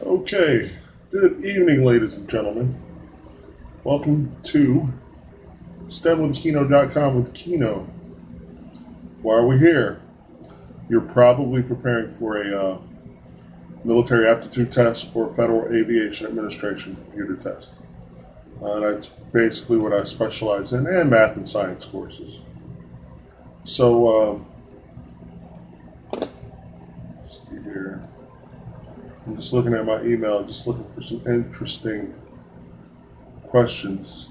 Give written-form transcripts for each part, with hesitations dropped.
Okay, good evening, ladies and gentlemen. Welcome to STEMwithKino.com with Kino. Why are we here? You're probably preparing for a military aptitude test or Federal Aviation Administration computer test. That's basically what I specialize in, and math and science courses. So, let's see here. I'm just looking at my email, just looking for some interesting questions.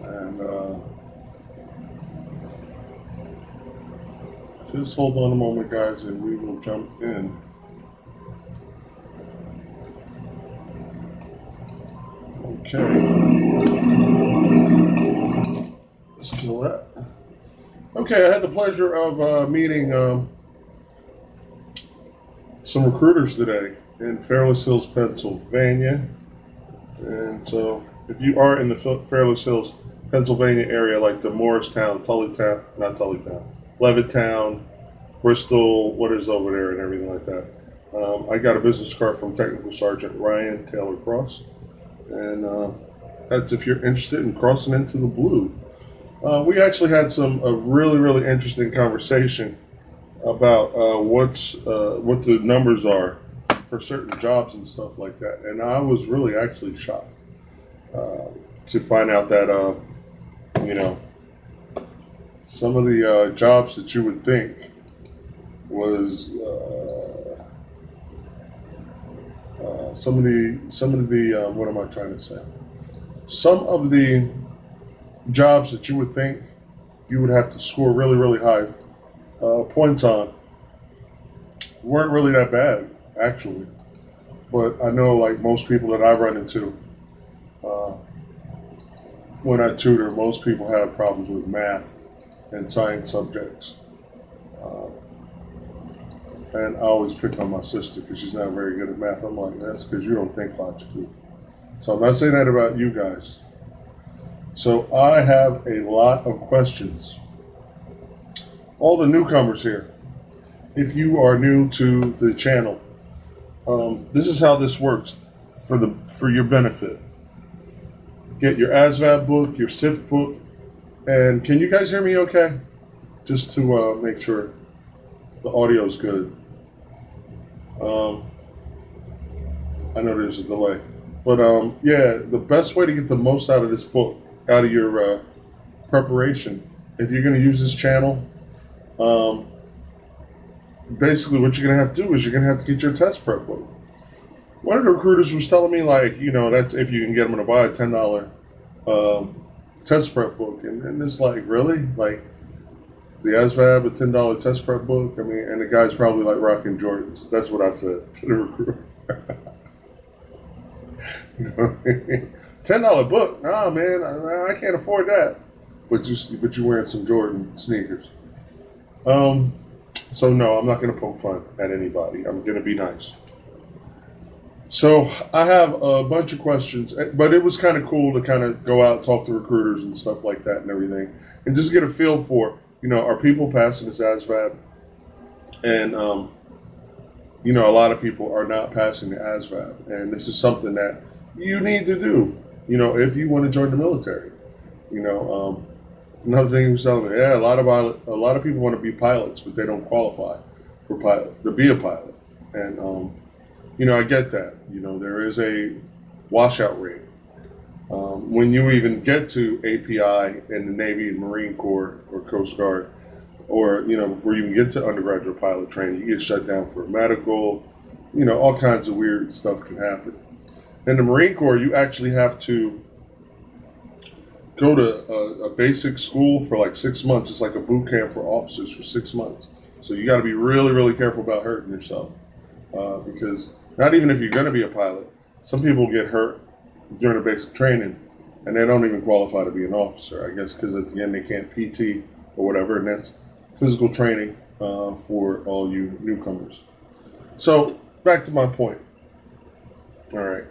And just hold on a moment, guys, and we will jump in. Okay. Let's kill that. Okay, I had the pleasure of meeting some recruiters today in Fairless Hills, Pennsylvania. And so if you are in the Fairless Hills, Pennsylvania area, like the Morristown, Levittown, Bristol, what is over there and everything like that. I got a business card from Technical Sergeant Ryan Taylor Cross. And that's if you're interested in crossing into the blue. We actually had a really interesting conversation about what the numbers are for certain jobs and stuff like that, and I was really actually shocked to find out that some of the jobs that you would think was some of the what am I trying to say? Some of the jobs that you would think you would have to score really high points on weren't really that bad, actually. But I know, like most people that I run into when I tutor, most people have problems with math and science subjects. And I always pick on my sister because she's not very good at math. I'm like, that's because you don't think logically. So I'm not saying that about you guys. So I have a lot of questions. All the newcomers here, if you are new to the channel, this is how this works for your benefit. Get your ASVAB book, your SIFT book, and can you guys hear me okay? Just to make sure the audio is good. I know there's a delay. But yeah, the best way to get the most out of this book, out of your preparation, if you're going to use this channel, basically what you're going to have to do is you're going to have to get your test prep book. One of the recruiters was telling me, like, that's if you can get them to buy a $10 test prep book. And it's like, really? Like, the ASVAB, a $10 test prep book? I mean, and the guy's probably like rocking Jordans. That's what I said to the recruiter. $10 book? Nah, man, I can't afford that. But you wearing some Jordan sneakers. So no, I'm not going to poke fun at anybody. I'm going to be nice. So I have a bunch of questions, but it was kind of cool to kind of go out and talk to recruiters and stuff like that and everything, and just get a feel for, are people passing this ASVAB? And a lot of people are not passing the ASVAB, and this is something that you need to do, if you want to join the military. Another thing he was telling me, a lot of people want to be pilots, but they don't qualify to be a pilot. And I get that. There is a washout rate. When you even get to API in the Navy and Marine Corps or Coast Guard, or, before you even get to undergraduate pilot training, you get shut down for medical, all kinds of weird stuff can happen. In the Marine Corps, you actually have to go to a basic school for like 6 months. It's like a boot camp for officers for 6 months. So you got to be really careful about hurting yourself. Because not even if you're going to be a pilot, some people get hurt during the basic training and they don't even qualify to be an officer, I guess, because at the end they can't PT or whatever, and that's physical training for all you newcomers. So back to my point. All right.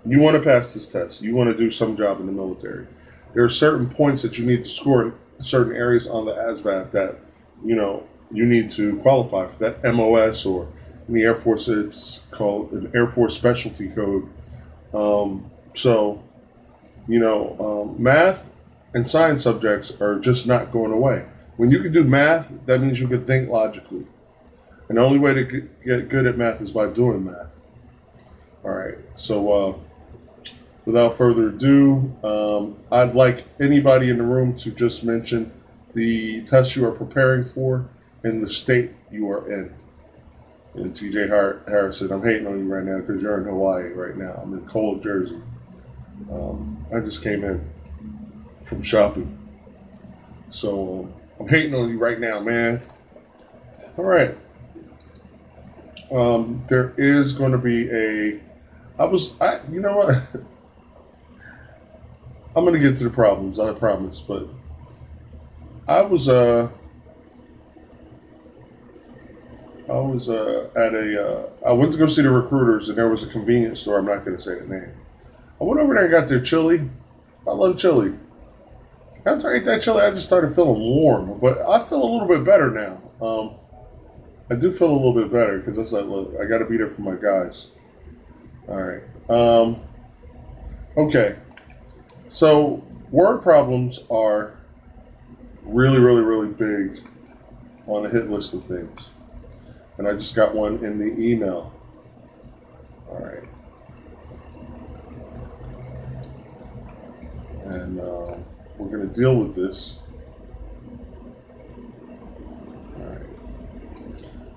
You want to pass this test. You want to do some job in the military. There are certain points that you need to score in certain areas on the ASVAB that, you need to qualify for that MOS, or in the Air Force, it's called an Air Force Specialty Code. So, math and science subjects are just not going away. When you can do math, that means you can think logically. And the only way to get good at math is by doing math. All right. So, without further ado, I'd like anybody in the room to just mention the test you are preparing for and the state you are in. And TJ Harris said, I'm hating on you right now because you're in Hawaii right now. I'm in cold Jersey. I just came in from shopping. So I'm hating on you right now, man. All right. There is going to be you know what? I'm going to get to the problems, I promise. But I went to go see the recruiters, and there was a convenience store. I'm not going to say the name. I went over there and got their chili. I love chili. After I ate that chili, I just started feeling warm. But I feel a little bit better now. I do feel a little bit better because it's like, look, I got to be there for my guys. All right. Okay. So word problems are really, really, really big on the hit list of things. And I just got one in the email. All right. And we're going to deal with this. All right.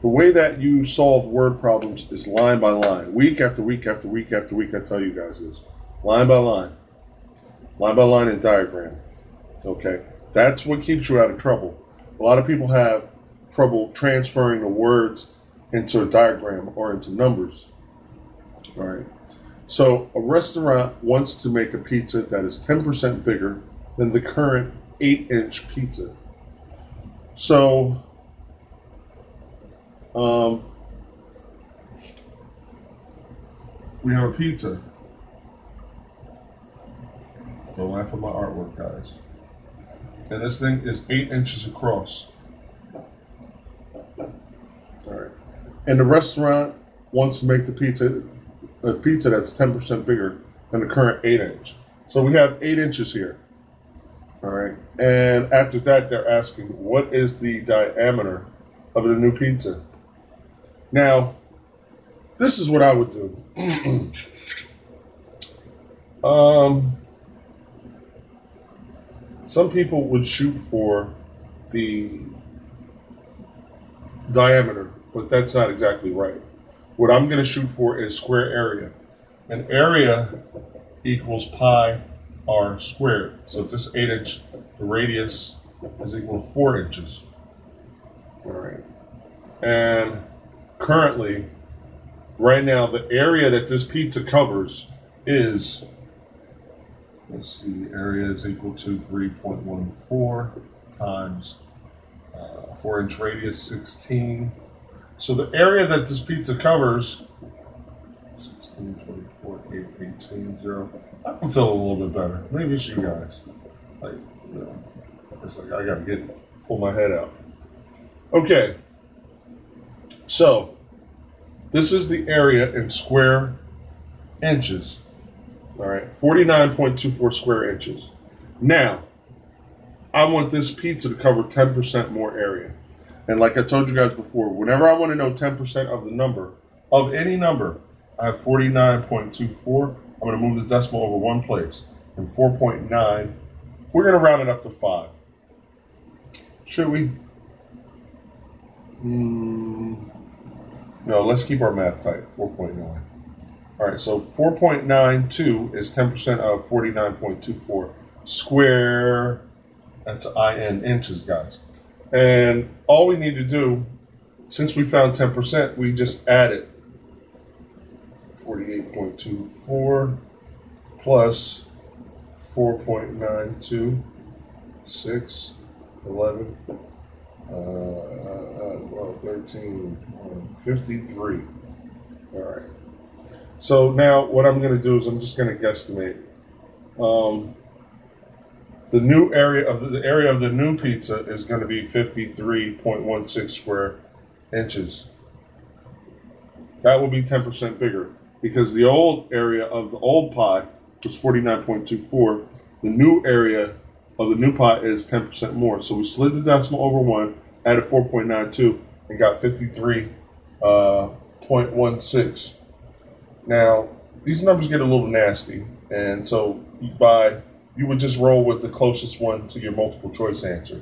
The way that you solve word problems is line by line. Week after week after week after week, I tell you guys this. Line by line. Line by line and diagram. Okay. That's what keeps you out of trouble. A lot of people have trouble transferring the words into a diagram or into numbers. All right. So a restaurant wants to make a pizza that is 10% bigger than the current 8-inch pizza. So we have a pizza. Don't laugh at my artwork, guys. And this thing is 8 inches across. All right. And the restaurant wants to make a pizza that's 10% bigger than the current 8-inch. So we have 8 inches here. All right. And after that, they're asking, what is the diameter of the new pizza? Now, this is what I would do. Some people would shoot for the diameter, but that's not exactly right. What I'm going to shoot for is square area. And area equals pi r squared. So if this 8-inch, the radius is equal to 4 inches. All right. And currently, right now, the area that this pizza covers is, let's see, area is equal to 3.14 times 4-inch radius, 16. So the area that this pizza covers, 16, 24, 8, 18, 0. I can feel a little bit better. Maybe it's you guys. It's like I gotta pull my head out. Okay. So this is the area in square inches. All right, 49.24 square inches. Now, I want this pizza to cover 10% more area. And like I told you guys before, whenever I want to know 10% of the number, of any number, I have 49.24. I'm going to move the decimal over one place. And 4.9, we're going to round it up to 5. Should we? No, let's keep our math tight, 4.9. All right, so 4.92 is 10% of 49.24 square. That's IN inches, guys. And all we need to do, since we found 10%, we just add it. 48.24 plus 4.92, 6, 11, 13, 53. All right. So now what I'm going to do is I'm just going to guesstimate. The new area of the area of the new pizza is going to be 53.16 square inches. That will be 10% bigger because the old area of the old pie was 49.24. The new area of the new pie is 10% more. So we slid the decimal over 1, added 4.92, and got 53.16. Now, these numbers get a little nasty, and so you would just roll with the closest one to your multiple choice answer.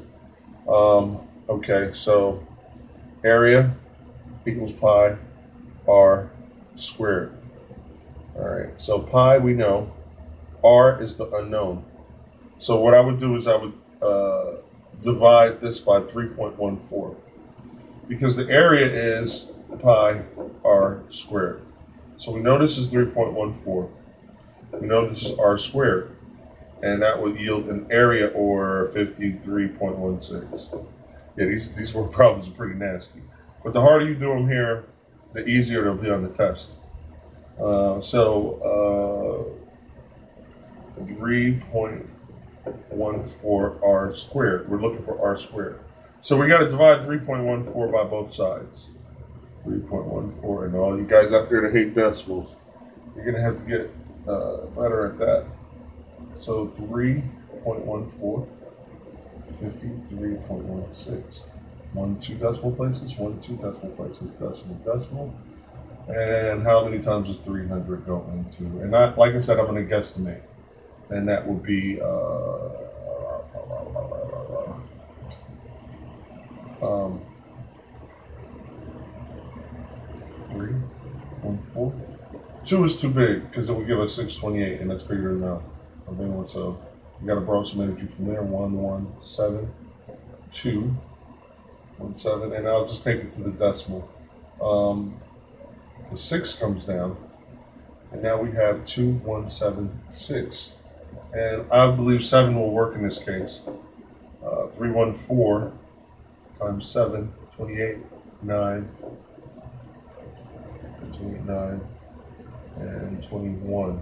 Okay, so area equals pi r squared. All right, so pi we know, r is the unknown. So what I would do is I would divide this by 3.14 because the area is pi r squared. So we know this is 3.14. We know this is r squared. And that would yield an area or 53.16. Yeah, these word problems are pretty nasty. But the harder you do them here, the easier they'll be on the test. 3.14 r squared. We're looking for r squared. So we got to divide 3.14 by both sides. 3.14. And all you guys out there that hate decimals, you're going to have to get better at that. So 3.14, 53.16. 1, 2 decimal places, 1, 2 decimal places, decimal, decimal. And how many times is 300 go into? And like I said, I'm going to guesstimate. And that would be 3.14. 2 is too big because it would give us 628, and that's bigger than now. So you got to borrow some energy from there. 117, 2, 17, and I'll just take it to the decimal. The 6 comes down, and now we have 2176. And I believe 7 will work in this case. 314 times 7, 28, 9, 28, 9, and 21.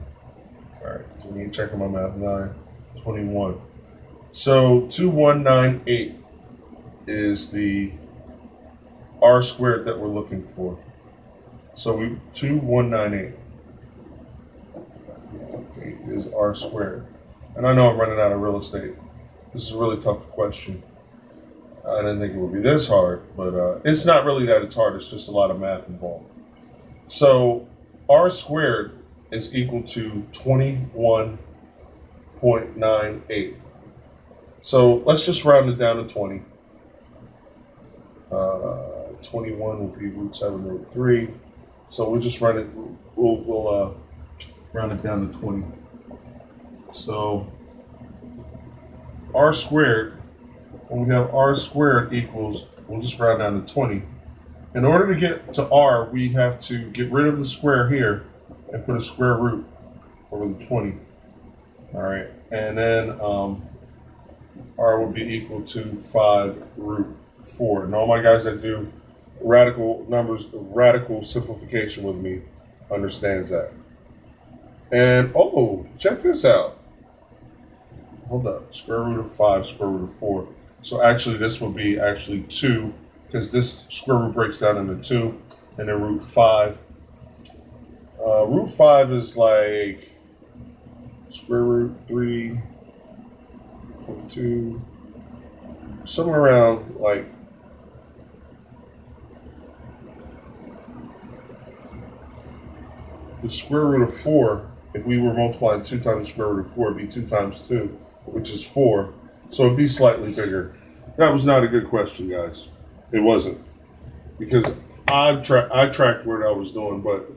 All right, 28, checking my math, 9, 21. So 2198 is the r squared that we're looking for. So 2198 is r squared. And I know I'm running out of real estate. This is a really tough question. I didn't think it would be this hard, but it's not really that it's hard. It's just a lot of math involved. So r squared is equal to 21.98. So let's just round it down to 20. 21 will be root 7 root 3. So we'll just run it. We'll round it down to 20. So r squared, when we have r squared equals, we'll just round down to 20. In order to get to r, we have to get rid of the square here and put a square root over the 20. All right, and then r will be equal to 5 root 4. And all my guys that do radical numbers, radical simplification with me understands that. And oh, check this out. Hold up, square root of 5, square root of 4. So actually this would be actually 2, because this square root breaks down into 2, and then root 5. Root 5 is like square root 3.2, somewhere around like the square root of 4. If we were multiplying 2 times the square root of 4, it'd be 2 times 2, which is 4. So it'd be slightly bigger. That was not a good question, guys. It wasn't. Because I tracked what I was doing, but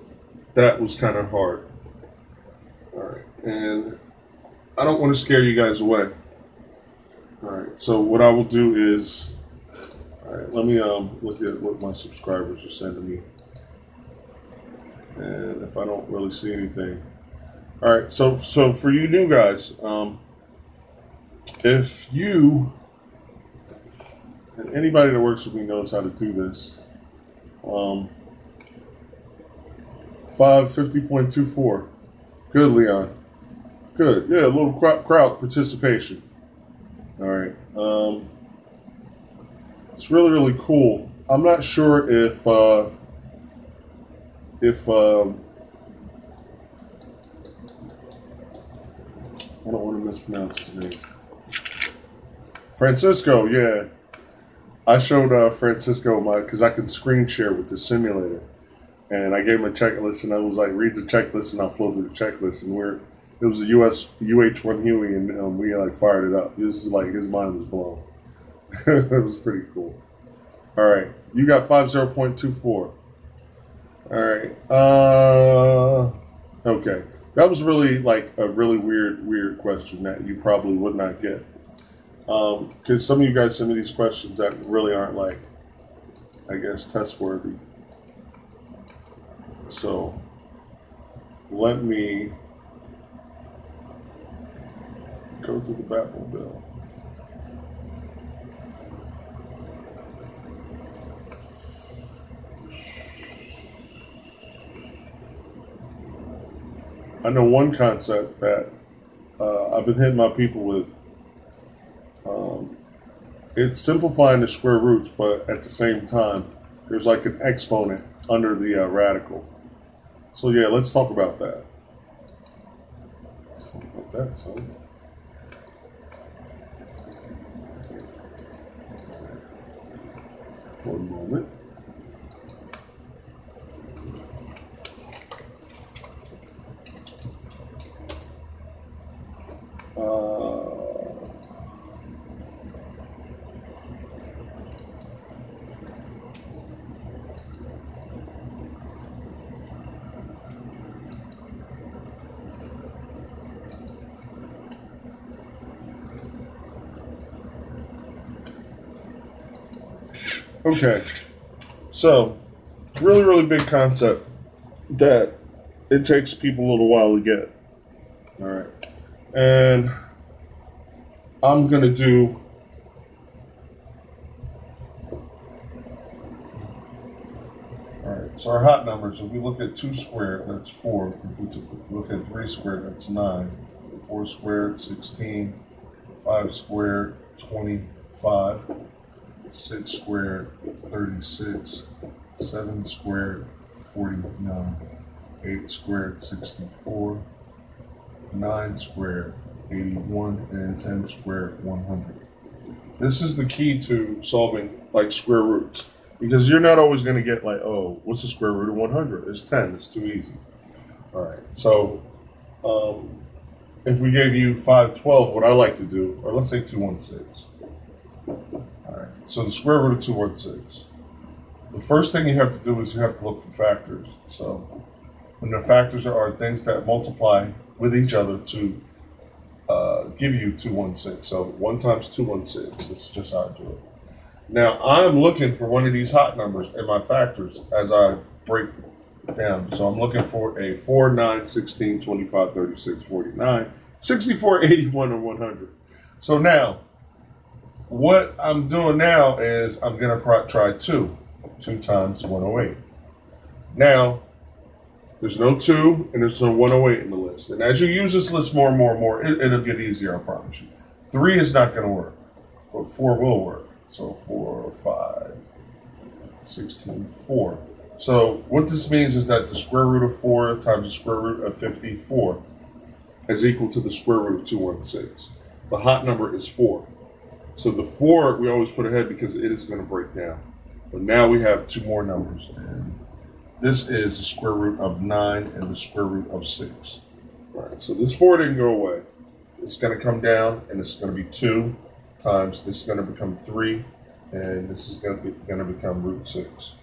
that was kind of hard. All right. And I don't want to scare you guys away. All right. So what I will do is, all right, let me look at what my subscribers are sending me. And if I don't really see anything. All right, so for you new guys, if you, and anybody that works with me knows how to do this, 550.24. Good, Leon. Good. Yeah, a little crowd participation. All right. It's really, really cool. I'm not sure if I don't want to mispronounce his name. Francisco, yeah. I showed Francisco because I can screen share with the simulator, and I gave him a checklist, and I was like, read the checklist, and I'll flow through the checklist, and it was a UH-1 Huey, and we like fired it up. It was like his mind was blown. It was pretty cool. All right, you got 50.24. All right. Okay. That was really like a really weird question that you probably would not get. Because some of you guys send me these questions that really aren't like, I guess, test worthy. So let me go to the Batmobile. I know one concept that I've been hitting my people with. It's simplifying the square roots, but at the same time, there's like an exponent under the radical. So yeah, let's talk about that. Let's talk about that, son. One moment. Okay, so really, really big concept that it takes people a little while to get. All right, and I'm gonna do. All right, so our hot numbers. If we look at 2 squared, that's 4. If we look at 3 squared, that's 9. 4 squared, 16. 5 squared, 25. 6 squared, 36, 7 squared, 49, 8 squared, 64, 9 squared, 81, and 10 squared, 100. This is the key to solving like square roots, because you're not always going to get like, oh, what's the square root of 100? It's 10. It's too easy. All right. So if we gave you 512, what I like to do, or let's say 216. So the square root of 216. The first thing you have to do is you have to look for factors. So when the factors are things that multiply with each other to give you 216. So 1 times 216. That's just how I do it. Now I'm looking for one of these hot numbers in my factors as I break it down. So I'm looking for a 4, 9, 16, 25, 36, 49, 64, 81, or 100. So now, what I'm doing now is I'm going to try 2. 2 times 108. Now, there's no 2 and there's no 108 in the list. And as you use this list more and more and more, it'll get easier, I promise you. 3 is not going to work, but 4 will work. So 4, 5, 16, 4. So what this means is that the square root of 4 times the square root of 54 is equal to the square root of 216. The hot number is 4. So the 4 we always put ahead because it is going to break down. But now we have 2 more numbers. And this is the square root of 9 and the square root of 6. All right, so this 4 didn't go away. It's going to come down and it's going to be 2 times, this is going to become 3, and this is going to become root 6.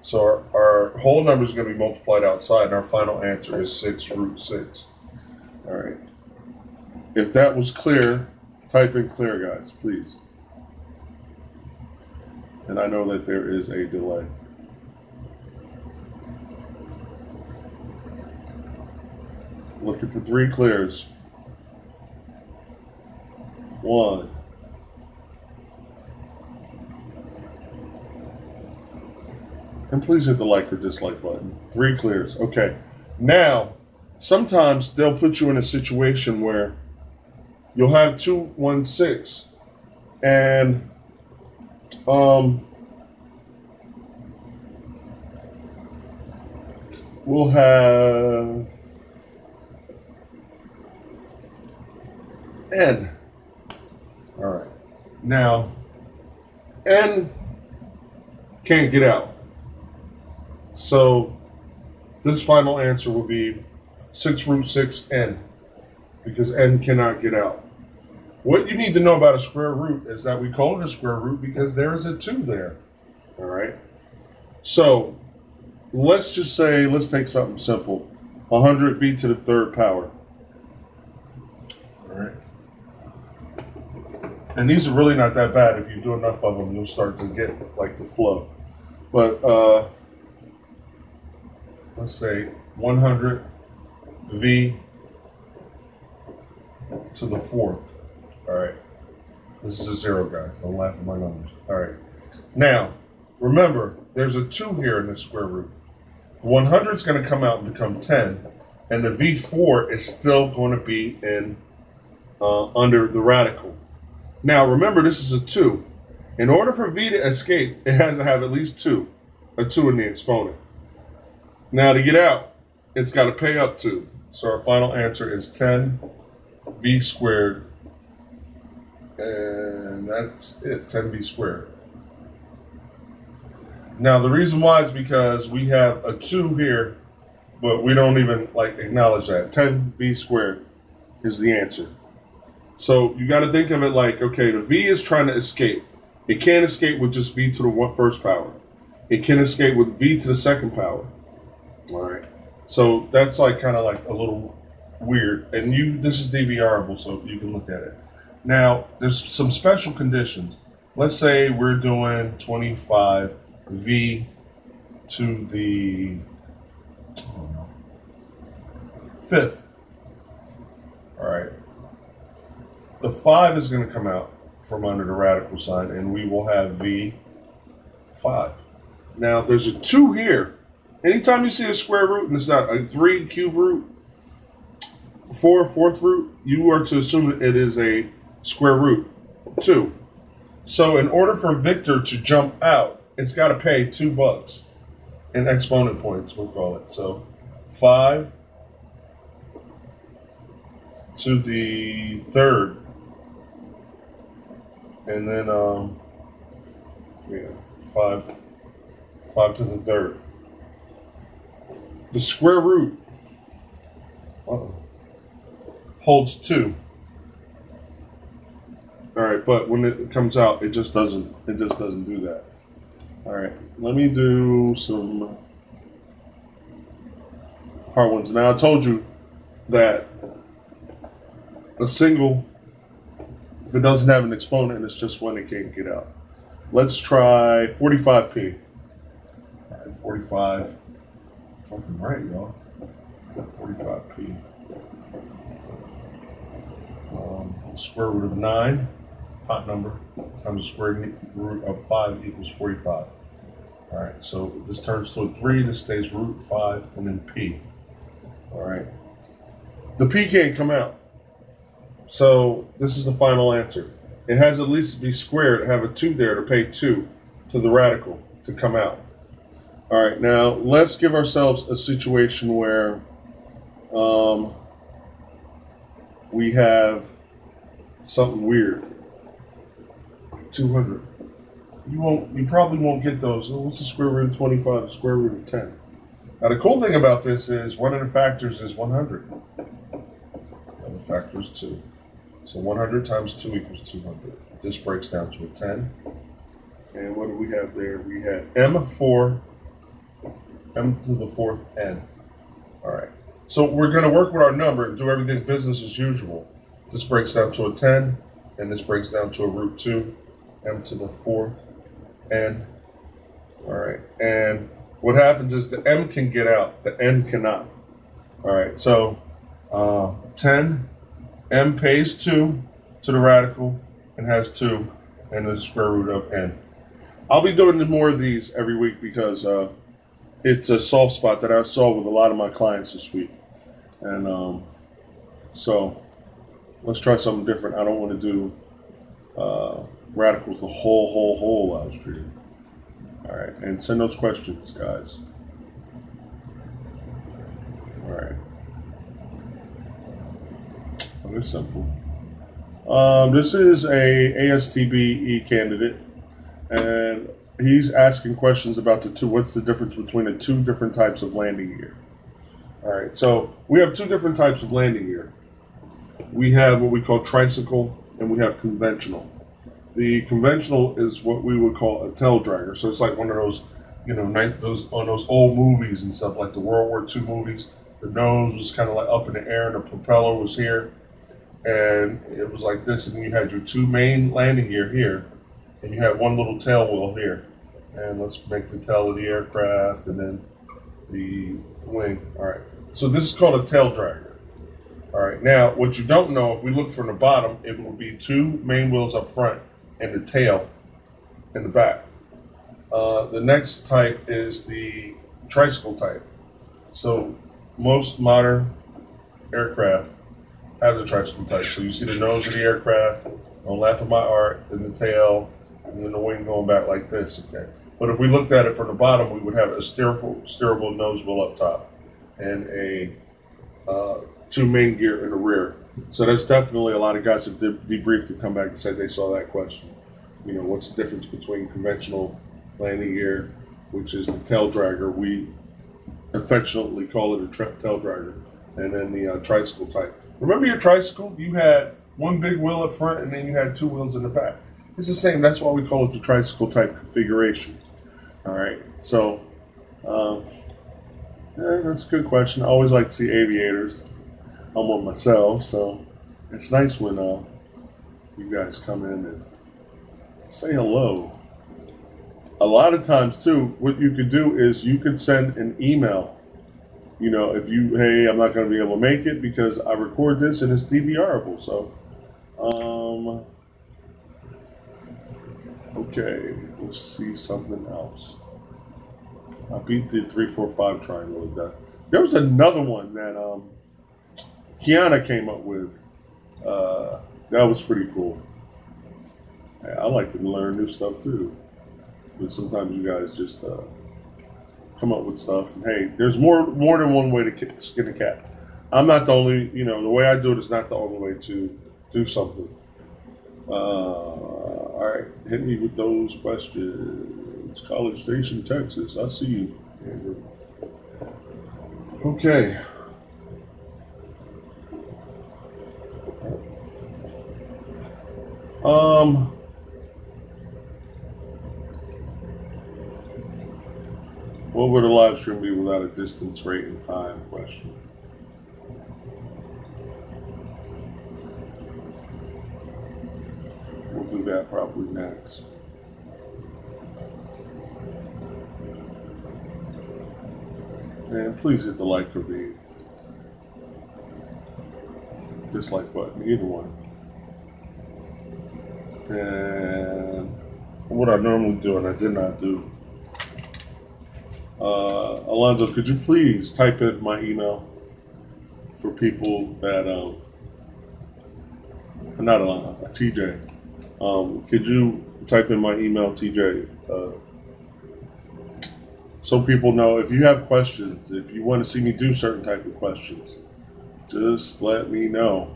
So our whole number is going to be multiplied outside, and our final answer is 6 root 6. All right. If that was clear, type in clear, guys, please. And I know that there is a delay. Looking for 3 clears. 1. And please hit the like or dislike button. 3 clears. Okay. Now, sometimes they'll put you in a situation where you'll have 216, And we'll have n. All right. Now, n can't get out. So this final answer will be 6 root 6n, because n cannot get out. What you need to know about a square root is that we call it a square root because there is a 2 there. All right. So let's just say, let's take something simple. 100v to the third power. All right. And these are really not that bad. If you do enough of them, you'll start to get like the flow. But let's say 100v to the fourth. All right. This is a 0, guys. Don't laugh at my numbers. All right. Now, remember, there's a 2 here in this square root. The 100 is going to come out and become 10, and the v4 is still going to be in under the radical. Now, remember, this is a 2. In order for v to escape, it has to have at least 2, a 2 in the exponent. Now, to get out, it's got to pay up 2. So our final answer is 10v squared. And that's it, 10v squared. Now, the reason why is because we have a 2 here, but we don't even like acknowledge that. 10v squared is the answer. So you got to think of it like, okay, the v is trying to escape. It can't escape with just v to the first power. It can escape with v to the second power. All right. So that's like kind of like a little weird. And this is DVRable, so you can look at it. Now, there's some special conditions. Let's say we're doing 25v to the fifth. All right. The 5 is going to come out from under the radical sign, and we will have v5. Now, there's a 2 here. Anytime you see a square root and it's not a 3 cube root, 4 fourth root, you are to assume that it is a square root 2. So in order for Victor to jump out, it's got to pay $2 in exponent points, we'll call it. So 5 to the third, and then 5 to the third. The square root holds 2. All right, but when it comes out, it just doesn't do that. All right, let me do some hard ones. Now, I told you that a single, if it doesn't have an exponent, it's just one it can't get out. Let's try 45p. All right, 45. Fucking right, y'all. 45p. Square root of 9, hot number, times the square root of 5 equals 45. All right, so this turns to a 3, this stays root 5, and then p. All right. The p can't come out. So this is the final answer. It has at least to be squared, have a 2 there to pay 2 to the radical to come out. All right, now let's give ourselves a situation where we have something weird. 200. You probably won't get those. What's the square root of 25? The square root of 10. Now the cool thing about this is one of the factors is 100. And the factor is 2. So 100 times 2 equals 200. This breaks down to a 10. And what do we have there? We had m4, m to the fourth n. All right. So we're going to work with our number and do everything business as usual. This breaks down to a 10, and this breaks down to a root 2, m to the fourth n. All right. And what happens is the m can get out, the n cannot. All right. So 10, m pays 2 to the radical and has 2, and the square root of n. I'll be doing more of these every week because it's a soft spot that I saw with a lot of my clients this week. And so let's try something different. I don't want to do radicals the whole live stream. All right, and send those questions, guys. All right. Well, it's simple. This is a ASTBE candidate, and he's asking questions about what's the difference between the two different types of landing gear. All right, so we have two different types of landing gear. We have what we call tricycle, and we have conventional. The conventional is what we would call a tail dragger. So it's like one of those, those old movies and stuff, like the World War II movies. The nose was kind of like up in the air, and the propeller was here, and it was like this. And you had your two main landing gear here, and you had one little tail wheel here. And let's make the tail of the aircraft, and then the wing. All right. So this is called a tail dragger. All right. Now, what you don't know, if we look from the bottom, it will be two main wheels up front and the tail in the back. The next type is the tricycle type. So most modern aircraft have the tricycle type. So you see the nose of the aircraft on left of my arc, then the tail, and then the wing going back like this. Okay. But if we looked at it from the bottom, we would have a steerable nose wheel up top and a two main gear in the rear. So that's definitely a lot of guys have debriefed and come back and said they saw that question. You know, what's the difference between conventional landing gear, which is the tail dragger? We affectionately call it a tail dragger, and then the tricycle type. Remember your tricycle? You had one big wheel up front, and then you had two wheels in the back. It's the same. That's why we call it the tricycle type configuration. All right. So, that's a good question. I always like to see aviators. I'm one myself, so it's nice when you guys come in and say hello. A lot of times, too, what you could do is you could send an email. You know, hey, I'm not going to be able to make it because I record this and it's DVRable. So, okay, let's see something else. I beat the 3-4-5 triangle with that. There was another one that Kiana came up with. That was pretty cool. I like to learn new stuff too. But sometimes you guys just come up with stuff. And hey, there's more than one way to skin a cat. I'm not the only, the way I do it is not the only way to do something. All right, hit me with those questions. College Station, Texas. I see you, Andrew. Okay. What would a live stream be without a distance, rate, and time question? We'll do that probably next. And please hit the like or the dislike button, either one. And what I normally do, and I did not do. Alonzo, could you please type in my email for people that, not Alonzo, TJ. Could you type in my email, TJ? So people know if you have questions, if you want to see me do certain type of questions, just let me know.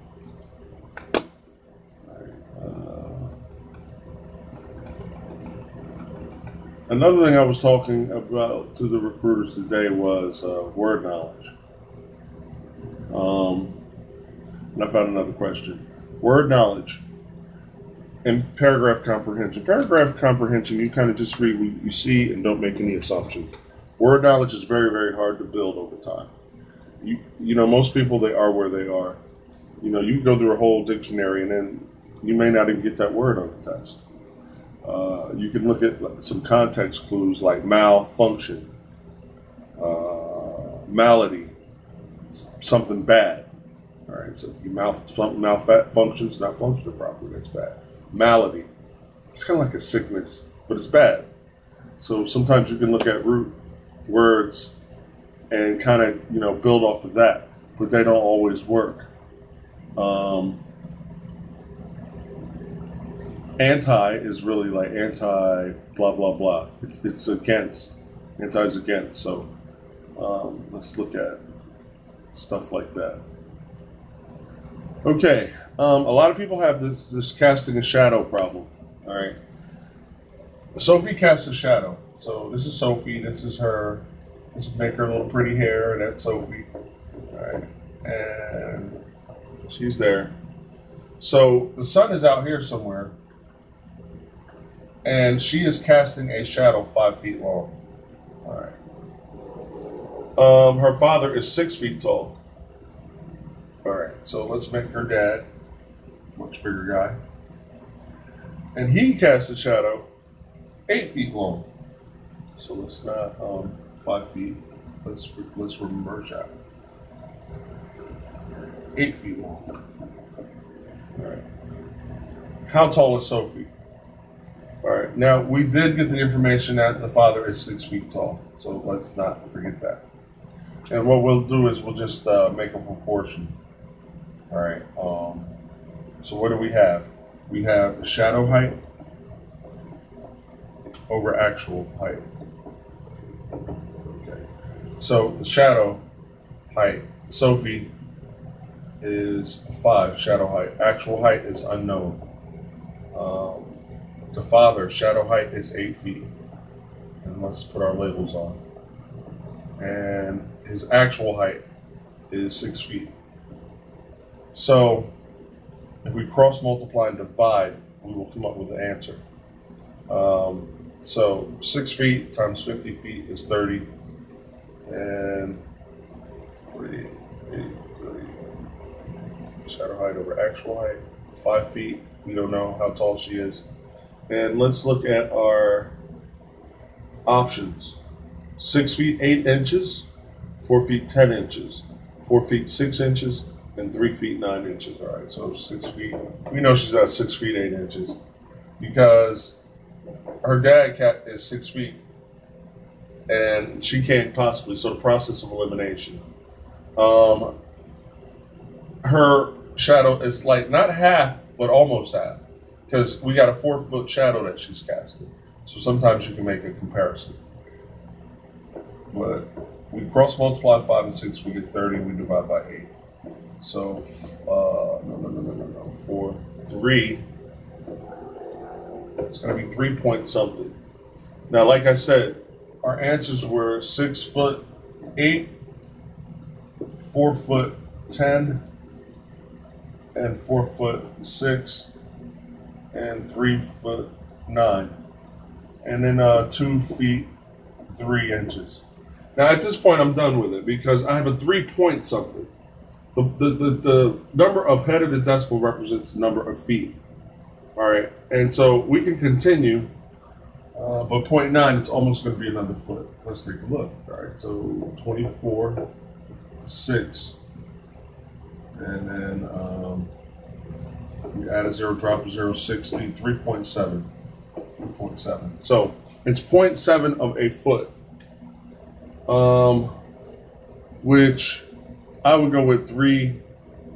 Another thing I was talking about to the recruiters today was word knowledge. And I found another question. Word knowledge and paragraph comprehension. Paragraph comprehension, you kind of just read what you see and don't make any assumptions. Word knowledge is very, very hard to build over time. Most people, they are where they are. You can go through a whole dictionary and then you may not even get that word on the test. You can look at some context clues like malfunction, malady, something bad. All right, so if you malfunctions, not functioning properly, that's bad. Malady, it's kind of like a sickness, but it's bad. So sometimes you can look at root words and kind of build off of that, but they don't always work. Anti is really like anti blah blah blah. It's against. Anti is against. So let's look at stuff like that. Okay, a lot of people have this casting a shadow problem. All right, Sophie casts a shadow. So this is Sophie. This is her. Let's make her little pretty hair. That's Sophie. All right, and she's there. So the sun is out here somewhere, and she is casting a shadow 5 feet long. All right. Her father is 6 feet tall. All right, so let's make her dad, much bigger guy, and he casts a shadow 8 feet long. So let's not 5 feet. Let's remember shadow. 8 feet long. All right. How tall is Sophie? All right. Now we did get the information that the father is 6 feet tall, so let's not forget that. And what we'll do is we'll just make a proportion. All right. So what do we have? We have shadow height over actual height. Okay. So the shadow height, Sophie is 5 shadow height. Actual height is unknown. The father, shadow height is 8 feet. And let's put our labels on. And his actual height is 6 feet. So if we cross multiply and divide, we will come up with an answer. So 6 feet times 50 feet is 30. And 30. Shadow height over actual height. 5 feet. We don't know how tall she is. And let's look at our options. 6 feet 8 inches, 4 feet 10 inches, 4 feet 6 inches, and 3 feet 9 inches. All right, so 6 feet. We know she's got 6 feet 8 inches because her dad cat is 6 feet, and she can't possibly. So the process of elimination. Her shadow is like not half, but almost half, because we got a 4 foot shadow that she's casting. So sometimes you can make a comparison. But we cross multiply 5 and 6, we get 30, we divide by 8. So, 4, 3, it's going to be 3 point something. Now, like I said, our answers were 6 foot 8, 4 foot 10, and 4 foot 6, and 3 foot 9, and then 2 feet 3 inches. Now at this point I'm done with it because I have a 3 point something. The number ahead of the decimal represents the number of feet. All right, and so we can continue, but 0.9 it's almost going to be another foot. Let's take a look. All right, so 24, 6. And then we add a 0, drop a 0, 60, 3.7. 3.7. So it's 0.7 of a foot, which I would go with 3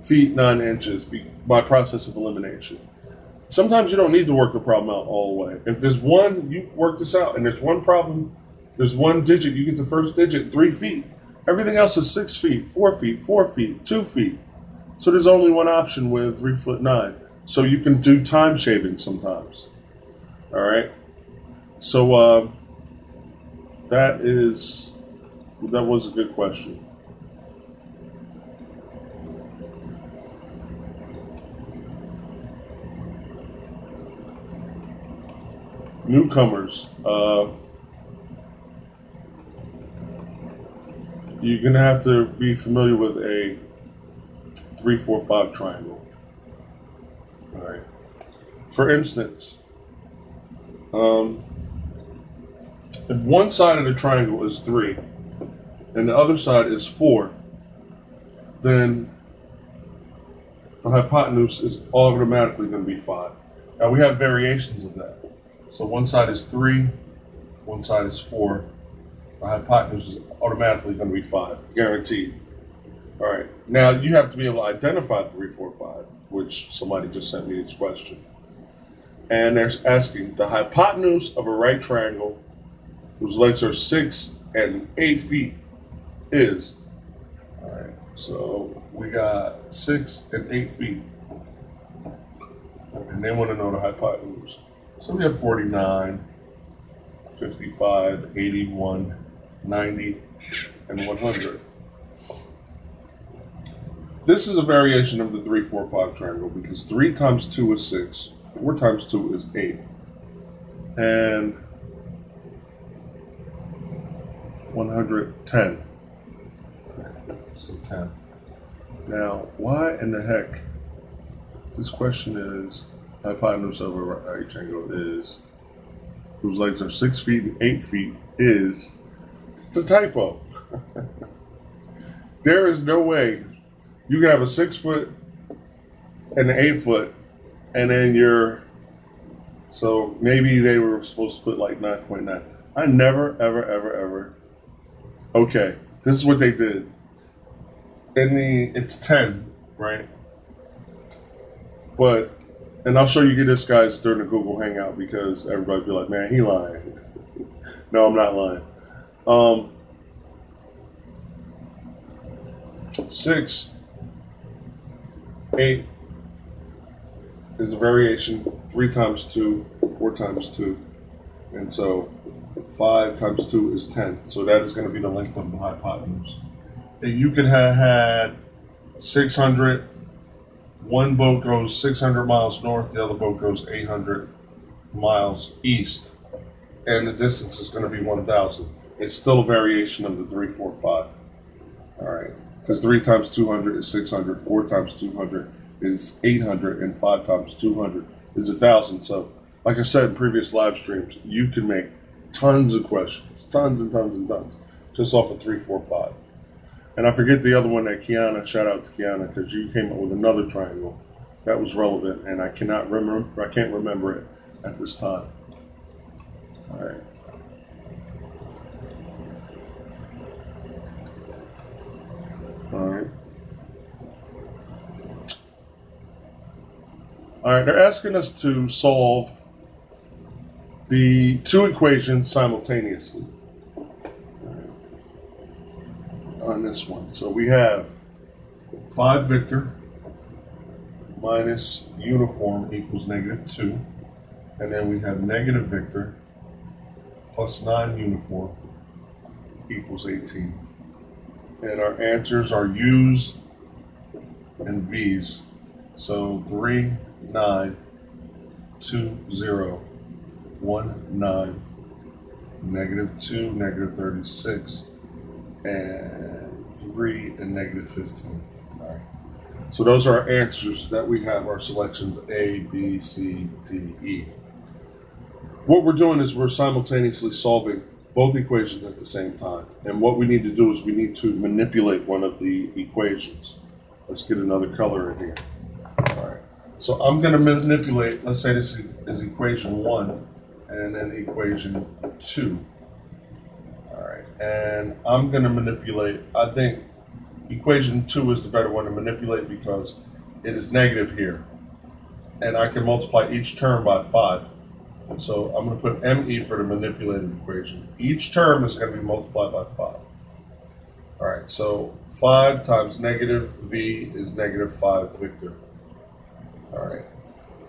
feet 9 inches by process of elimination. Sometimes you don't need to work the problem out all the way. If there's one, you work this out, and there's one problem, there's one digit, you get the first digit, 3 feet. Everything else is 6 feet, 4 feet, 4 feet, 2 feet. So there's only one option with 3 foot 9. So you can do time shaving sometimes. All right. So that was a good question. Newcomers, you're gonna have to be familiar with a 3, 4, 5 triangle. All right. For instance, if one side of the triangle is 3 and the other side is 4, then the hypotenuse is automatically going to be 5. Now we have variations of that. So one side is 3, one side is 4. The hypotenuse is automatically going to be 5, guaranteed. All right. Now you have to be able to identify 3, 4, 5, which somebody just sent me this question. And they're asking the hypotenuse of a right triangle whose legs are 6 and 8 feet is. All right, so we got 6 and 8 feet. And they want to know the hypotenuse. So we have 49, 55, 81, 90, and 100. This is a variation of the 3, 4, 5 triangle because 3 times 2 is 6, 4 times 2 is 8, and 110. So 10. Now, why in the heck? This question is hypotenuse of a right triangle is whose legs are 6 feet and 8 feet is. It's a typo. There is no way you can have a 6 foot and an 8 foot, and then so maybe they were supposed to put like 9.9. I never, ever. Okay, this is what they did. It's 10, right? And I'll show you this guys during the Google Hangout because everybody be like, man, he lying. No, I'm not lying. 6, 8 is a variation. 3 times 2, 4 times 2. And so 5 times 2 is 10. So that is going to be the length of the hypotenuse. And you could have had 600. One boat goes 600 miles north. The other boat goes 800 miles east. And the distance is going to be 1,000. It's still a variation of the 3, 4, 5. All right. Because 3 times 200 is 600, 4 times 200 is 800, and 5 times 200 is 1,000. So, like I said in previous live streams, you can make tons of questions, tons and tons and tons, just off of 3, 4, 5. And I forget the other one that Kiana, shout out to Kiana, because you came up with another triangle that was relevant, and I can't remember it at this time. All right. All right, they're asking us to solve the 2 equations simultaneously on this one. So we have 5 Victor minus uniform equals -2. And then we have negative Victor plus 9 uniform equals 18. And our answers are U's and V's. So 3, 9, 2, 0, 1, 9, -2, -36, and 3 and -15. All right. So those are our answers that we have, our selections A, B, C, D, E. What we're doing is we're simultaneously solving both equations at the same time. And what we need to do is we need to manipulate one of the equations. Let's get another color in here. All right. So I'm going to manipulate, let's say this is equation 1 and then equation 2. All right. And I'm going to manipulate, I think equation 2 is the better one to manipulate because it is negative here. And I can multiply each term by 5. So I'm going to put ME for the manipulated equation. Each term is going to be multiplied by 5. All right, so 5 times negative V is -5 Victor. All right.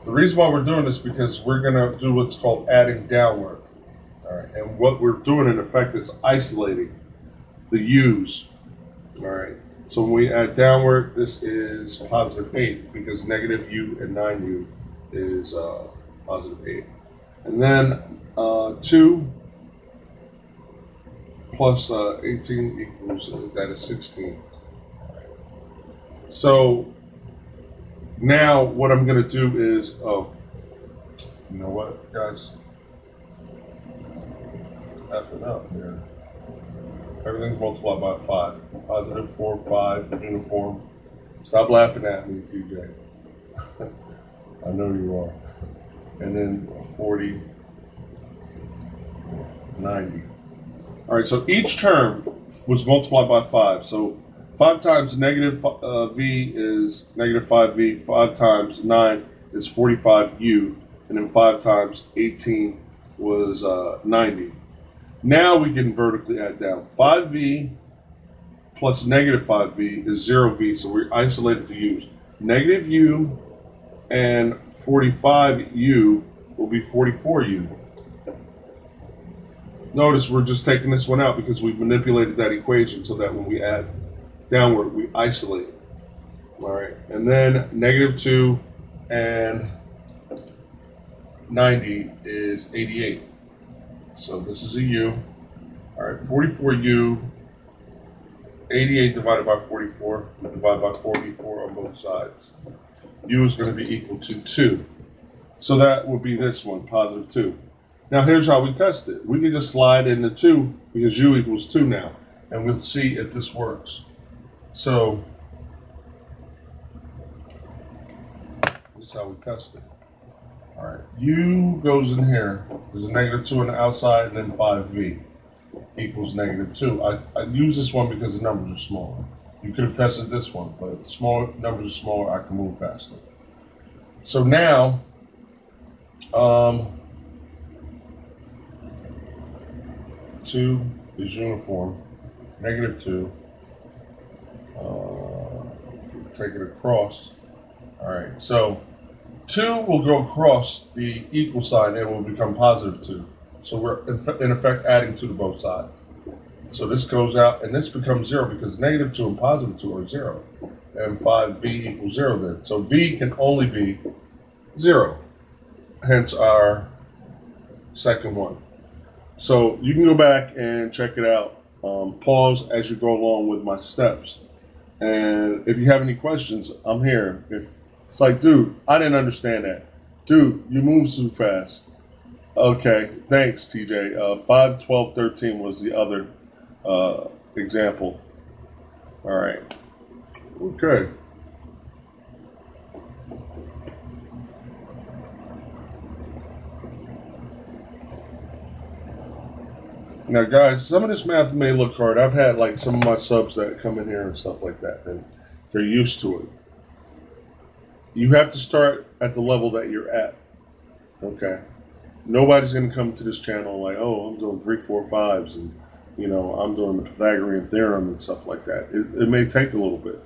The reason why we're doing this is because we're going to do what's called adding downward. All right, and what we're doing in effect is isolating the U's. All right, so when we add downward, this is +8 because -U and 9U is +8. And then 2 plus 18 equals, that is 16. So now what I'm going to do is, you know what, guys? Effing up here. Everything's multiplied by 5. +4, 5, uniform. Stop laughing at me, TJ. I know you are. And then 40, 90. All right, so each term was multiplied by 5. So 5 times -V is -5V. 5 times 9 is 45U. and then 5 times 18 was 90. Now we can vertically add down. 5v plus negative 5v is 0v, so we're isolated to u's. Negative u and 45u will be 44u. Notice we're just taking this one out because we've manipulated that equation so that when we add downward, we isolate. All right, and then negative 2 and 90 is 88. So this is a u. All right, 44u, 88 divided by 44, we divide by 44 on both sides. U is going to be equal to 2. So that would be this one, positive 2. Now here's how we test it. We can just slide in the 2 because u equals 2 now, and we'll see if this works. So this is how we test it. All right, u goes in here. There's a negative 2 on the outside, and then 5v equals negative 2. I use this one because the numbers are smaller. You could have tested this one, but if the small numbers are smaller, I can move faster. So now, 2 is uniform, negative 2. Take it across. All right, so 2 will go across the equal sign and will become positive 2. So we're in effect adding 2 to both sides. So this goes out and this becomes 0 because negative 2 and positive 2 are 0. And 5v equals 0 then. So v can only be 0. Hence our second one. So you can go back and check it out. Pause as you go along with my steps. And if you have any questions, I'm here. If it's like, dude, I didn't understand that. Dude, you move too fast. Okay, thanks, TJ. 5, 12, 13 was the other example. All right. Okay. Now, guys, some of this math may look hard. I've had like some of my subs that come in here and stuff like that, and they're used to it. You have to start at the level that you're at. Okay. Nobody's going to come to this channel like, oh, I'm doing 3, 4, 5s, and I'm doing the Pythagorean theorem and stuff like that. It may take a little bit.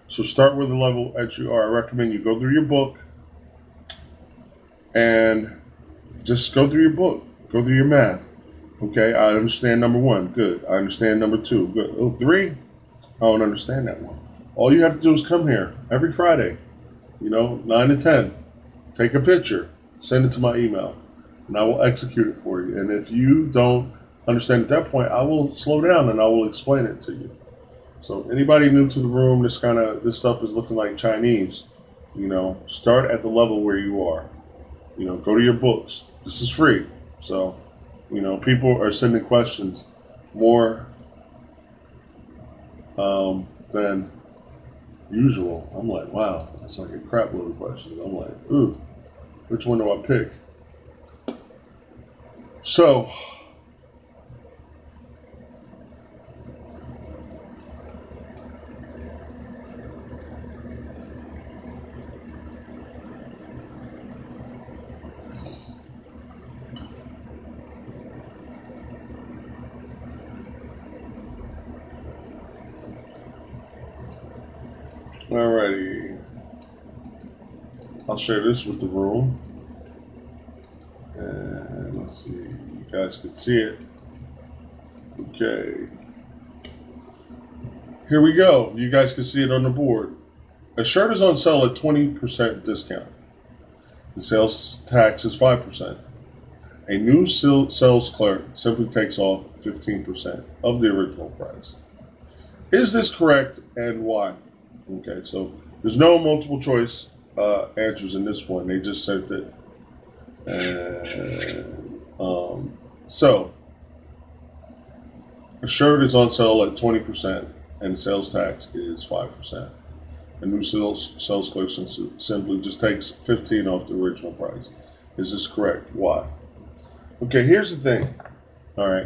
So start with the level that you are. I recommend you go through your book and just go through your book. Go through your math. Okay, I understand number 1. Good. I understand number 2. Good. Oh, 3? I don't understand that one. All you have to do is come here every Friday, 9 to 10. Take a picture. Send it to my email. And I will execute it for you. And if you don't understand at that point, I will slow down and I will explain it to you. So anybody new to the room, this stuff is looking like Chinese. Start at the level where you are. Go to your books. This is free. So, people are sending questions more than usual. I'm like, wow, that's like a crap load of questions. I'm like, ooh, which one do I pick? So, alrighty, I'll share this with the room. And let's see, you guys can see it. Okay. Here we go. You guys can see it on the board. A shirt is on sale at 20% discount. The sales tax is 5%. A new sales clerk simply takes off 15% of the original price. Is this correct and why? Okay, so there's no multiple choice answers in this one. They just sent it. And so a shirt is on sale at 20% and the sales tax is 5%. A new sales clerk simply just takes 15 off the original price. Is this correct? Why? Okay, here's the thing. All right.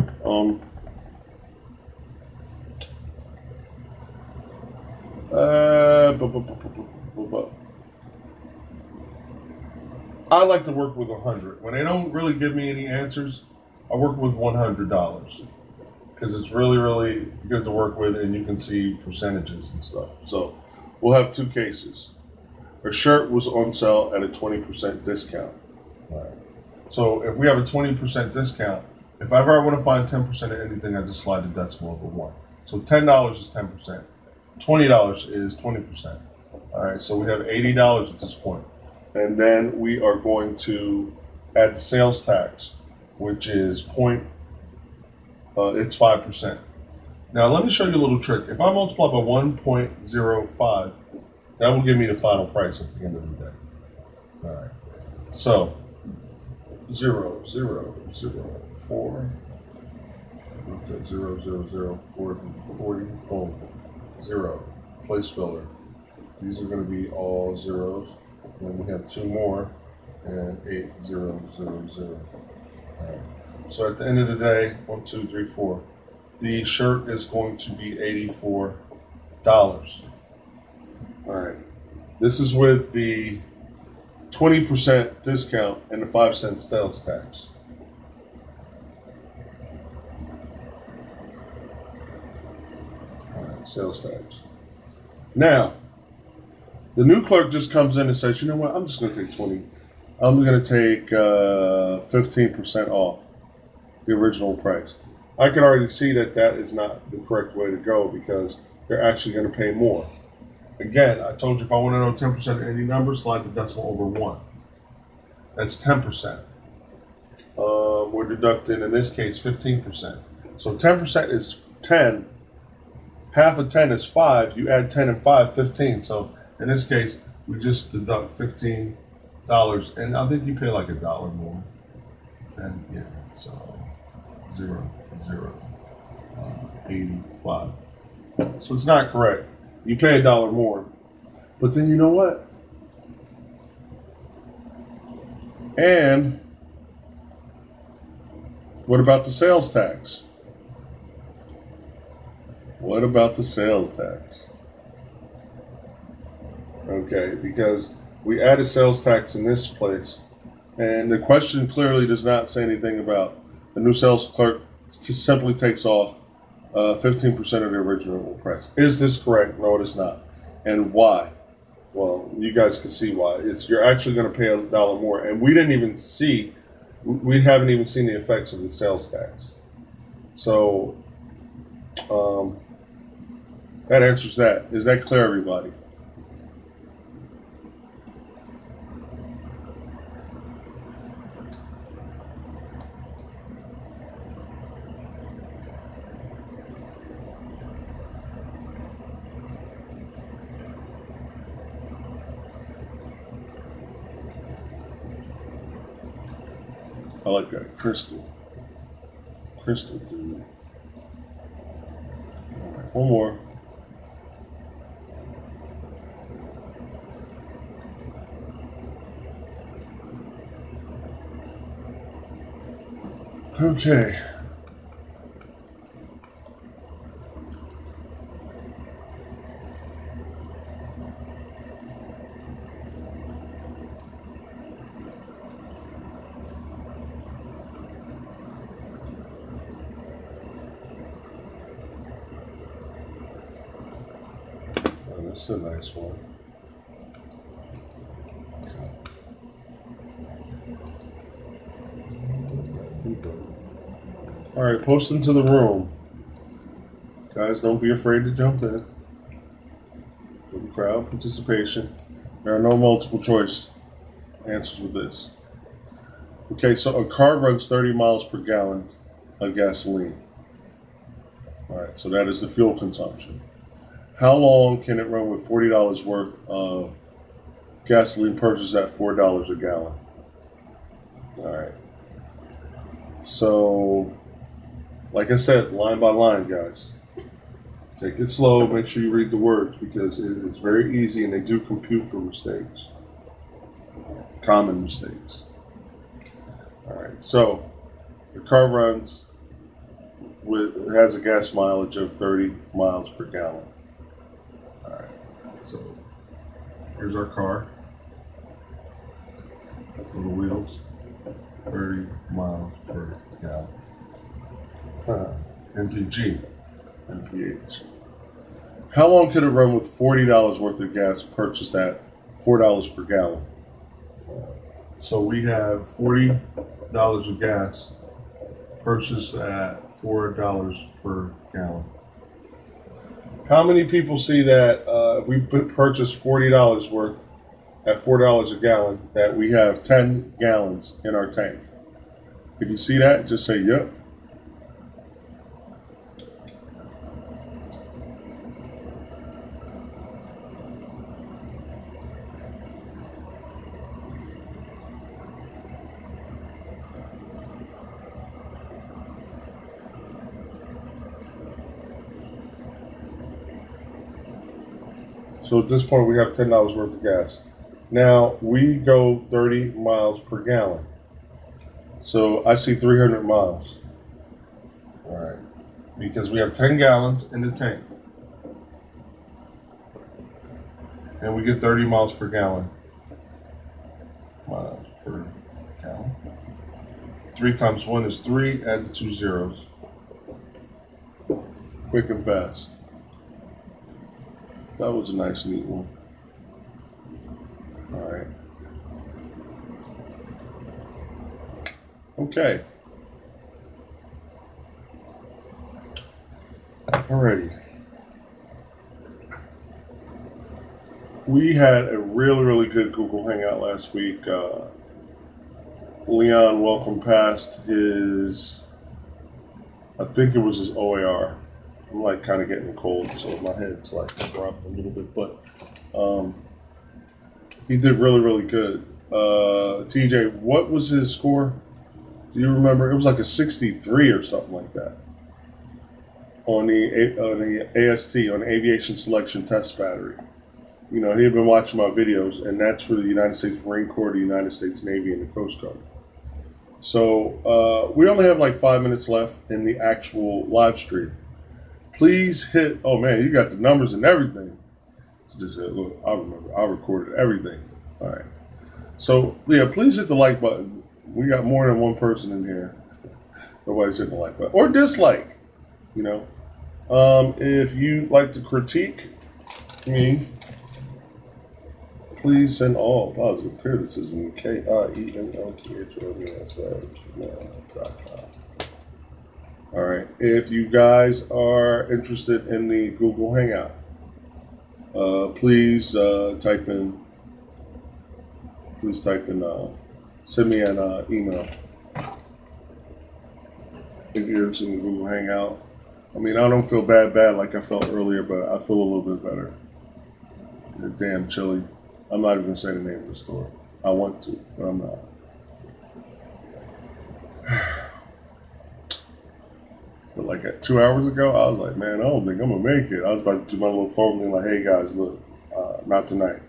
I like to work with 100. When they don't really give me any answers, I work with $100 because it's really, really good to work with, and you can see percentages and stuff. So we'll have two cases. A shirt was on sale at a 20% discount. All right. So if we have a 20% discount, if I ever want to find 10% of anything, I just slide the decimal over 1. So $10 is 10%. $20 is 20%. All right, so we have $80 at this point. And then we are going to add the sales tax, which is it's 5%. Now let me show you a little trick. If I multiply by 1.05, that will give me the final price at the end of the day. All right, so 0, 0, 0, 4. Okay, 0, 0, 0, 40, boom, 0. Place filler. These are going to be all zeros. And then we have 2 more, and 8, 0, 0, 0. All right. So at the end of the day, 1, 2, 3, 4. The shirt is going to be $84. All right. This is with the 20% discount and the 5-cent sales tax. All right, sales tax. Now, the new clerk just comes in and says, you know what, I'm just going to take 20. I'm going to take 15% off the original price. I can already see that that is not the correct way to go because they're actually going to pay more. Again, I told you if I want to know 10% of any number, slide the decimal over 1. That's 10%. We're deducting, in this case, 15%. So 10% is 10. Half of 10 is 5. You add 10 and 5, 15. So in this case, we just deduct $15. And I think you pay like $1 more. 10, yeah. So 0, 0, 85. So it's not correct. You pay $1 more. But then you know what? And what about the sales tax? What about the sales tax? Okay, because we added sales tax in this place, and the question clearly does not say anything about the new sales clerk just simply takes off 15% of the original price. Is this correct? No, it is not. And why? Well, you guys can see why. You're actually going to pay $1 more, and we haven't even seen the effects of the sales tax. So that answers that. Is that clear, everybody? I like that. Crystal, dude. All right, one more. Okay. Oh, that's a nice one. All right, post into the room. Guys, don't be afraid to jump in. Good crowd participation. There are no multiple choice answers with this. Okay, so a car runs 30 miles per gallon of gasoline. All right, so that is the fuel consumption. How long can it run with $40 worth of gasoline purchased at $4 a gallon? All right. So, like I said, line by line, guys. Take it slow. Make sure you read the words because it is very easy and they do compute for mistakes. Common mistakes. All right. So, the car has a gas mileage of 30 miles per gallon. All right. So, here's our car. Little wheels, 30 miles per gallon. MPG, MPH. How long could it run with $40 worth of gas purchased at $4 per gallon? So we have $40 of gas purchased at $4 per gallon. How many people see that if we purchase $40 worth at $4 a gallon, that we have 10 gallons in our tank? If you see that, just say, yep. So at this point, we have $10 worth of gas. Now, we go 30 miles per gallon. So I see 300 miles. All right. Because we have 10 gallons in the tank. And we get 30 miles per gallon. Miles per gallon. 3 times 1 is 3. Add the 2 zeros. Quick and fast. That was a nice, neat one. All right. Okay. Alrighty. We had a really, really good Google Hangout last week. Leon welcomed past his, I think it was his OAR. I'm like kind of getting a cold, so my head's like dropped a little bit, but he did really, really good. TJ, what was his score? Do you remember? It was like a 63 or something like that on the AST, on the Aviation Selection Test Battery. You know, he had been watching my videos, and that's for the United States Marine Corps, the United States Navy, and the Coast Guard. So we only have like 5 minutes left in the actual live stream. Please hit, oh man, you got the numbers and everything. Just look, I remember, I recorded everything. All right. So, yeah, please hit the like button. We got more than one person in here. Nobody's hitting the like button. Or dislike, you know. If you like to critique me, please send all positive criticism to KIENLTHOMES@gmail.com. All right. If you guys are interested in the Google Hangout, please type in. Send me an email if you're interested in the Google Hangout. I mean, I don't feel bad like I felt earlier, but I feel a little bit better. It's damn chilly. I'm not even gonna say the name of the store. I want to, but I'm not. But like 2 hours ago, I was like, man, I don't think I'm gonna make it. I was about to do my little phone thing, like, hey guys, look, not tonight.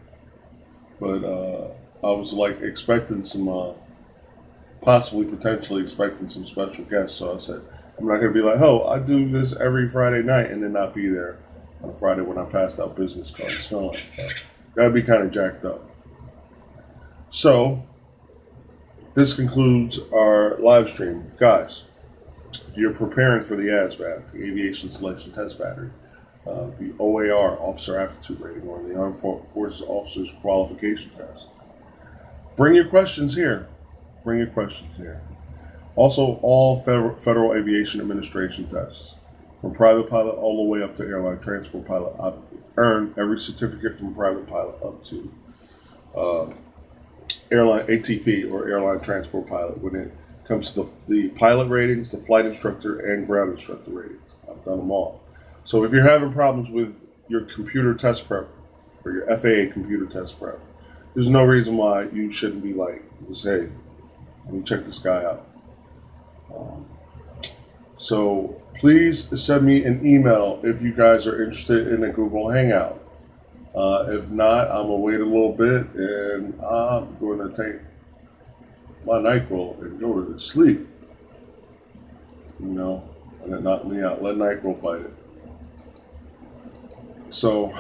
But I was like expecting some, potentially expecting some special guests. So I said, I'm not gonna be like, oh, I do this every Friday night and then not be there on a Friday when I passed out business cards and all that stuff. That'd be kind of jacked up. So this concludes our live stream, guys. If you're preparing for the ASVAB, the Aviation Selection Test Battery, the OAR, Officer Aptitude Rating, or the Armed Forces Officers Qualification Test, bring your questions here. Also, all Federal Aviation Administration tests, from private pilot all the way up to airline transport pilot. I've earned every certificate from private pilot up to airline ATP or airline transport pilot when it comes to the pilot ratings, the flight instructor, and ground instructor ratings. I've done them all. So if you're having problems with your computer test prep or your FAA computer test prep, there's no reason why you shouldn't be like, just, hey, let me check this guy out. So please send me an email if you guys are interested in a Google Hangout. If not, I'm going to wait a little bit and I'm going to take my NyQuil and go to sleep. You know, and it knocked me out. Let NyQuil fight it. So,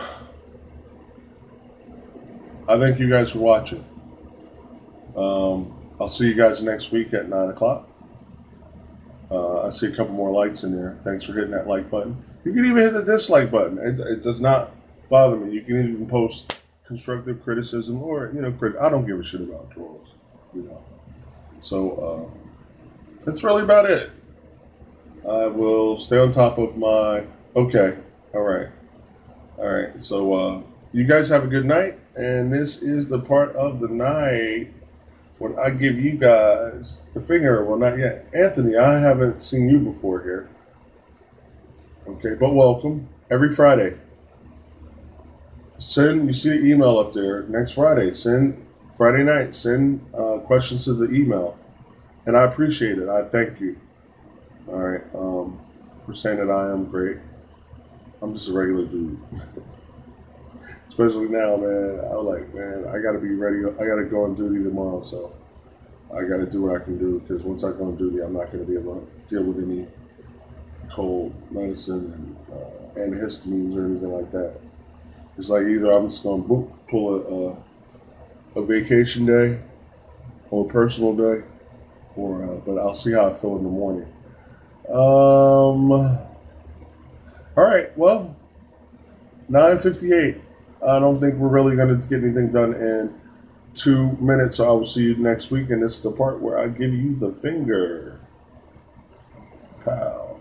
I thank you guys for watching. I'll see you guys next week at 9 o'clock. I see a couple more likes in there. Thanks for hitting that like button. You can even hit the dislike button. It does not bother me. You can even post constructive criticism or, I don't give a shit about trolls, So, that's really about it. I will stay on top of my... Okay. All right. So, you guys have a good night. And this is the part of the night when I give you guys the finger. Well, not yet. Anthony, I haven't seen you before here. Okay, but welcome. Every Friday. You see the email up there. Next Friday, Friday night, send questions to the email. And I appreciate it. I thank you. All right. For saying that I am great. I'm just a regular dude. Especially now, man. I'm like, man, I got to be ready. I got to go on duty tomorrow, so I got to do what I can do, because once I go on duty, I'm not going to be able to deal with any cold medicine and antihistamines or anything like that. It's like either I'm just going to pull a vacation day or a personal day, but I'll see how I feel in the morning. All right, well, 9:58. I don't think we're really going to get anything done in 2 minutes, so I will see you next week, and it's the part where I give you the finger. Pow.